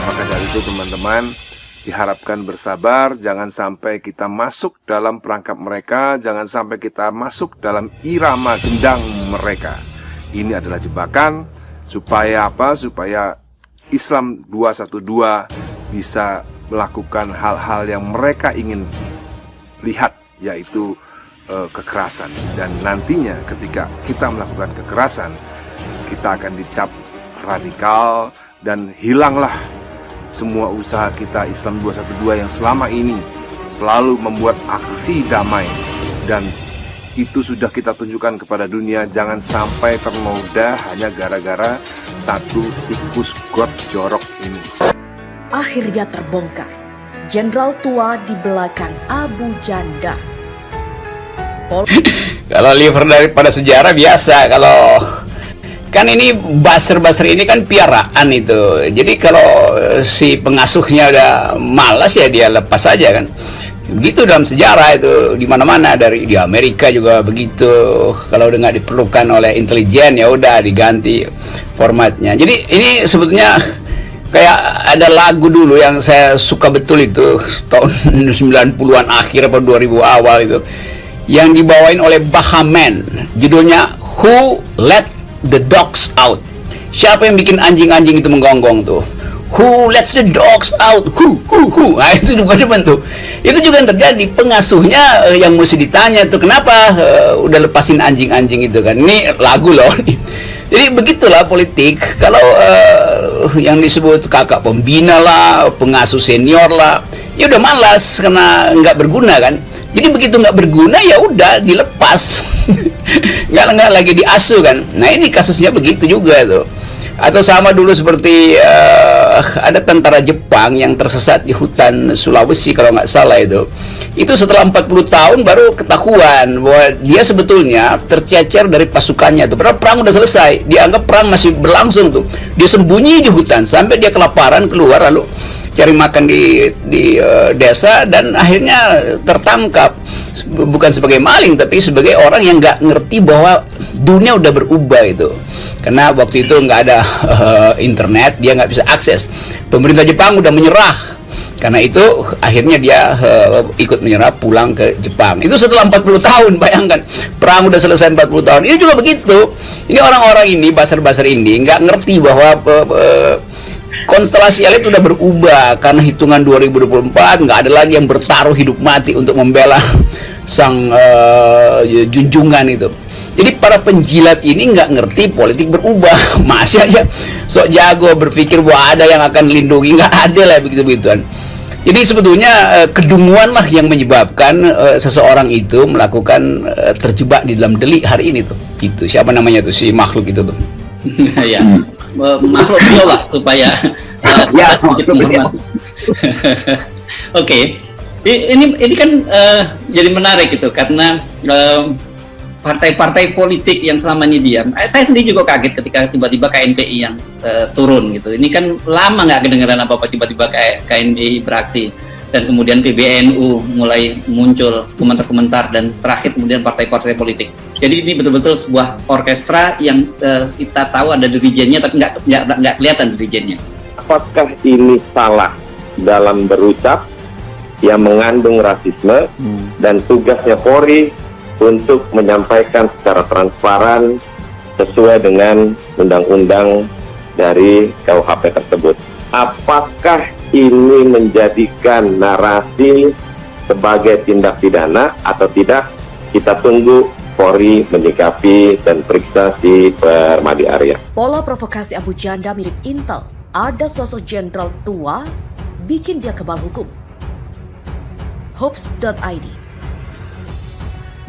Maka dari itu teman-teman, diharapkan bersabar, jangan sampai kita masuk dalam perangkap mereka, jangan sampai kita masuk dalam irama gendang mereka. Ini adalah jebakan supaya apa? Supaya Islam 212 bisa melakukan hal-hal yang mereka ingin lihat, yaitu kekerasan. Dan nantinya ketika kita melakukan kekerasan, kita akan dicap radikal dan hilanglah semua usaha kita Islam 212 yang selama ini selalu membuat aksi damai. Dan itu sudah kita tunjukkan kepada dunia, jangan sampai ternoda hanya gara-gara satu tikus got jorok ini. Akhirnya terbongkar, jenderal tua di belakang Abu Janda. Kalau liver daripada sejarah biasa, kalau kan ini buzzer ini kan piaraan itu. Jadi kalau si pengasuhnya udah malas ya dia lepas aja kan. Begitu dalam sejarah itu di mana-mana, di Amerika juga begitu. Kalau udah nggak diperlukan oleh intelijen ya udah diganti formatnya. Jadi ini sebetulnya kayak ada lagu dulu yang saya suka betul itu tahun 90-an akhir atau 2000 awal itu, yang dibawain oleh Bahamen, judulnya Who Let the Dogs Out. Siapa yang bikin anjing-anjing itu menggonggong tuh? Who lets the dogs out? Who? Nah itu juga tuh. Itu juga yang terjadi. Pengasuhnya yang mesti ditanya tuh, kenapa udah lepasin anjing-anjing itu kan? Ini lagu loh. Jadi begitulah politik. Kalau yang disebut kakak pembina lah, pengasuh senior lah, ya udah malas karena nggak berguna kan. Jadi begitu nggak berguna ya udah dilepas, nggak lagi diasuh kan. Nah ini kasusnya begitu juga tuh. Atau sama dulu seperti ada tentara Jepang yang tersesat di hutan Sulawesi kalau nggak salah itu. Itu setelah 40 tahun baru ketahuan bahwa dia sebetulnya tercecer dari pasukannya tuh. Padahal perang udah selesai, dianggap perang masih berlangsung tuh. Dia sembunyi di hutan sampai dia kelaparan keluar lalu cari makan di desa dan akhirnya tertangkap, bukan sebagai maling tapi sebagai orang yang nggak ngerti bahwa dunia udah berubah itu. Karena waktu itu nggak ada internet, dia nggak bisa akses. Pemerintah Jepang udah menyerah. Karena itu akhirnya dia ikut menyerah pulang ke Jepang. Itu setelah 40 tahun, bayangkan. Perang udah selesai 40 tahun. Ini juga begitu. Ini orang-orang ini, buzzer ini nggak ngerti bahwa konstelasi elit udah berubah. Karena hitungan 2024 nggak ada lagi yang bertaruh hidup mati untuk membela sang junjungan itu. Jadi para penjilat ini nggak ngerti politik berubah. Masih aja sok jago berpikir bahwa ada yang akan lindungi. Nggak ada lah begitu-begituan. Jadi sebetulnya kedunguan lah yang menyebabkan seseorang itu melakukan terjebak di dalam delik hari ini tuh. Itu siapa namanya tuh, si makhluk itu tuh. Ya, makhluk beliau lah supaya ya, Oke. Ini kan jadi menarik gitu karena partai-partai politik yang selama ini diam. Saya sendiri juga kaget ketika tiba-tiba KNPI yang turun gitu. Ini kan lama nggak kedengeran apa-apa, tiba-tiba KNPI beraksi dan kemudian PBNU mulai muncul komentar-komentar dan terakhir kemudian partai-partai politik. Jadi ini betul-betul sebuah orkestra yang kita tahu ada dirijennya tapi nggak kelihatan dirijennya. Apakah ini salah dalam berucap yang mengandung rasisme dan tugasnya Polri untuk menyampaikan secara transparan sesuai dengan undang-undang dari KUHP tersebut. Apakah ini menjadikan narasi sebagai tindak pidana atau tidak? Kita tunggu Polri menyikapi dan periksa si Permadi Arya. Pola provokasi Abu Janda mirip Intel. Ada sosok jenderal tua, bikin dia kebal hukum. Hopes.id.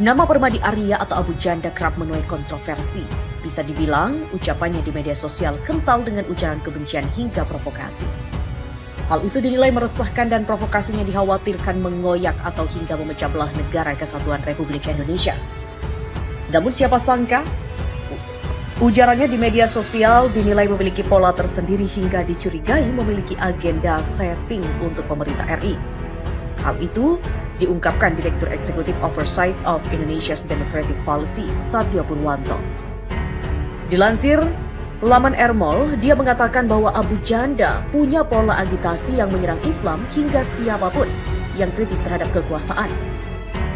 Nama Permadi Arya atau Abu Janda kerap menuai kontroversi. Bisa dibilang, ucapannya di media sosial kental dengan ujaran kebencian hingga provokasi. Hal itu dinilai meresahkan dan provokasinya dikhawatirkan mengoyak atau hingga memecah belah negara kesatuan Republik Indonesia. Namun siapa sangka, ujarannya di media sosial dinilai memiliki pola tersendiri hingga dicurigai memiliki agenda setting untuk pemerintah RI. Hal itu diungkapkan Direktur Eksekutif Oversight of Indonesia's Democratic Policy, Satyo Purwanto. Dilansir laman Ermol, dia mengatakan bahwa Abu Janda punya pola agitasi yang menyerang Islam hingga siapapun yang kritis terhadap kekuasaan.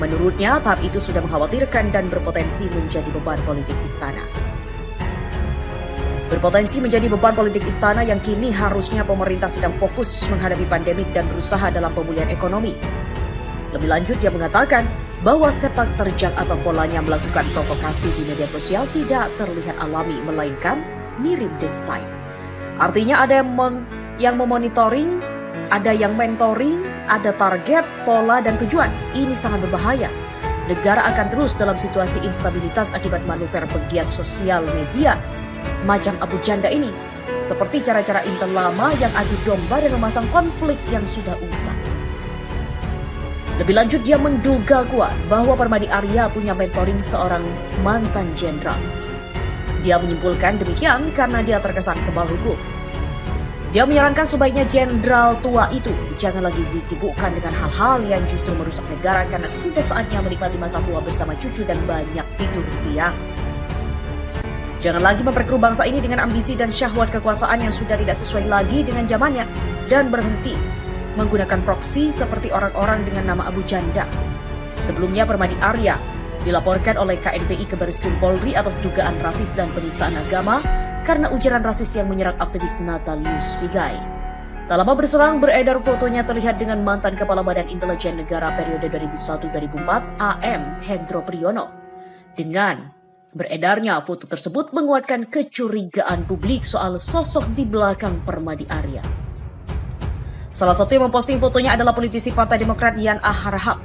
Menurutnya, tahap itu sudah mengkhawatirkan dan berpotensi menjadi beban politik istana. Berpotensi menjadi beban politik istana yang kini harusnya pemerintah sedang fokus menghadapi pandemik dan berusaha dalam pemulihan ekonomi. Lebih lanjut, dia mengatakan bahwa sepak terjang atau polanya melakukan provokasi di media sosial tidak terlihat alami, melainkan mirip desain. Artinya ada yang memonitoring, ada yang mentoring, ada target, pola, dan tujuan. Ini sangat berbahaya. Negara akan terus dalam situasi instabilitas akibat manuver pegiat sosial media macam Abu Janda ini. Seperti cara-cara Intel lama yang adu domba dan memasang konflik yang sudah usang. Lebih lanjut, dia menduga kuat bahwa Permadi Arya punya mentoring seorang mantan jenderal. Dia menyimpulkan demikian karena dia terkesan kebal hukum. Dia menyarankan sebaiknya jenderal tua itu jangan lagi disibukkan dengan hal-hal yang justru merusak negara karena sudah saatnya menikmati masa tua bersama cucu dan banyak tidur siang. Jangan lagi memperkeruh bangsa ini dengan ambisi dan syahwat kekuasaan yang sudah tidak sesuai lagi dengan zamannya, dan berhenti menggunakan proksi seperti orang-orang dengan nama Abu Janda. Sebelumnya, Permadi Arya dilaporkan oleh KNPI ke Baris Krim Polri atas dugaan rasis dan penistaan agama karena ujaran rasis yang menyerang aktivis Natalius Pigai. Tak lama berselang, beredar fotonya terlihat dengan mantan Kepala Badan Intelijen Negara periode 2001-2004 AM Hendro Priyono. Dengan beredarnya foto tersebut menguatkan kecurigaan publik soal sosok di belakang Permadi Arya. Salah satu yang memposting fotonya adalah politisi Partai Demokrat Yan Aharhab.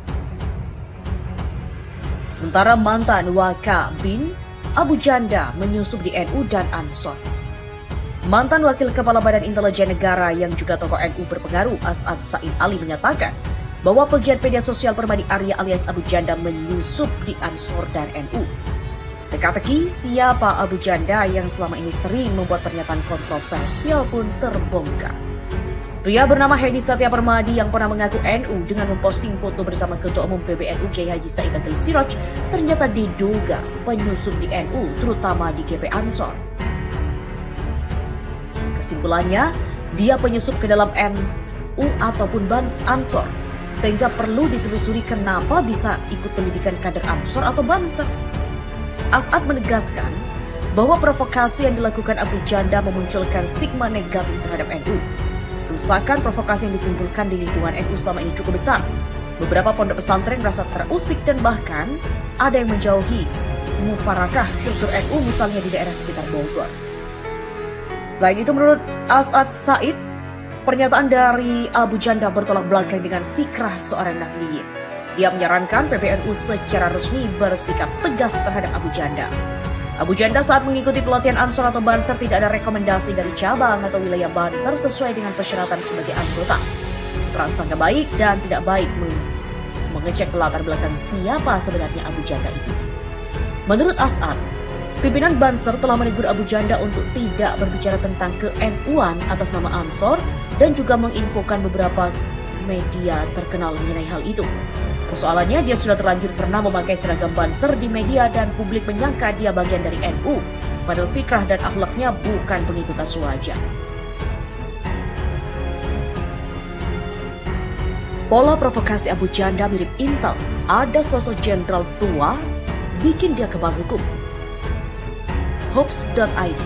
Sementara mantan Wakabin Abu Janda menyusup di NU dan Ansor. Mantan Wakil Kepala Badan Intelijen Negara yang juga tokoh NU berpengaruh As'ad Said Ali menyatakan bahwa pegiat media sosial Permadi Arya alias Abu Janda menyusup di Ansor dan NU. Teka-teki siapa Abu Janda yang selama ini sering membuat pernyataan kontroversial pun terbongkar. Pria bernama Hedi Satya Permadi yang pernah mengaku NU dengan memposting foto bersama Ketua Umum PBNU Kiai Haji Said Akil Siraj ternyata diduga penyusup di NU, terutama di GP Ansor. Kesimpulannya, dia penyusup ke dalam NU ataupun Ansor, sehingga perlu ditelusuri kenapa bisa ikut pendidikan kader Ansor atau Banser. As'ad menegaskan bahwa provokasi yang dilakukan Abu Janda memunculkan stigma negatif terhadap NU. Kerusakan provokasi yang ditimbulkan di lingkungan NU selama ini cukup besar. Beberapa pondok pesantren merasa terusik dan bahkan ada yang menjauhi mufarakah struktur NU misalnya di daerah sekitar Bogor. Selain itu, menurut As'ad Said, pernyataan dari Abu Janda bertolak belakang dengan fikrah seorang Nahdliyin. Dia menyarankan PBNU secara resmi bersikap tegas terhadap Abu Janda. Abu Janda saat mengikuti pelatihan Ansor atau Banser tidak ada rekomendasi dari cabang atau wilayah Banser sesuai dengan persyaratan sebagai anggota. Prasangka baik dan tidak baik mengecek latar belakang siapa sebenarnya Abu Janda itu. Menurut As'ad, pimpinan Banser telah menegur Abu Janda untuk tidak berbicara tentang ke-NU-an atas nama Ansor dan juga menginfokan beberapa media terkenal mengenai hal itu. Persoalannya, dia sudah terlanjur pernah memakai seragam Banser di media dan publik menyangka dia bagian dari NU, padahal fikrah dan akhlaknya bukan pengikut Aswaja. Pola provokasi Abu Janda mirip Intel. Ada sosok jenderal tua, bikin dia kebal hukum. Hopes.id.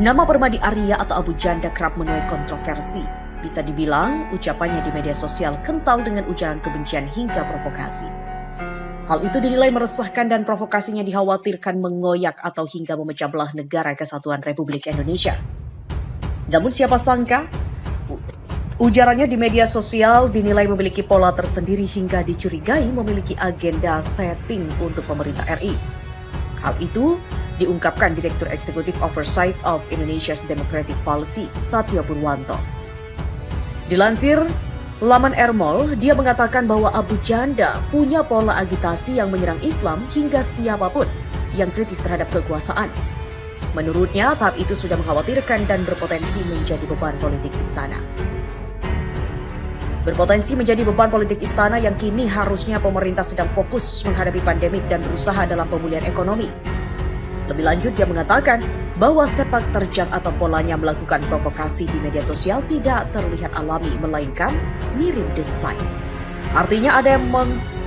Nama Permadi Arya atau Abu Janda kerap menuai kontroversi. Bisa dibilang, ucapannya di media sosial kental dengan ujaran kebencian hingga provokasi. Hal itu dinilai meresahkan dan provokasinya dikhawatirkan mengoyak atau hingga memecah belah negara kesatuan Republik Indonesia. Namun siapa sangka, ujarannya di media sosial dinilai memiliki pola tersendiri hingga dicurigai memiliki agenda setting untuk pemerintah RI. Hal itu diungkapkan Direktur Eksekutif Oversight of Indonesia's Democratic Policy, Satyo Purwanto. Dilansir laman Ermol, dia mengatakan bahwa Abu Janda punya pola agitasi yang menyerang Islam hingga siapapun yang kritis terhadap kekuasaan. Menurutnya, tahap itu sudah mengkhawatirkan dan berpotensi menjadi beban politik istana. Berpotensi menjadi beban politik istana yang kini harusnya pemerintah sedang fokus menghadapi pandemik dan berusaha dalam pemulihan ekonomi. Lebih lanjut, dia mengatakan bahwa sepak terjang atau polanya melakukan provokasi di media sosial tidak terlihat alami, melainkan mirip desain. Artinya ada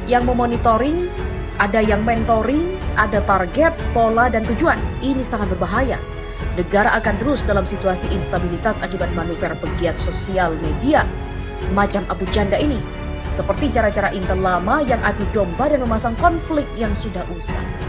yang memonitoring, ada yang mentoring, ada target, pola, dan tujuan. Ini sangat berbahaya. Negara akan terus dalam situasi instabilitas akibat manuver pegiat sosial media macam Abu Janda ini. Seperti cara-cara Intel lama yang adu domba dan memasang konflik yang sudah usai.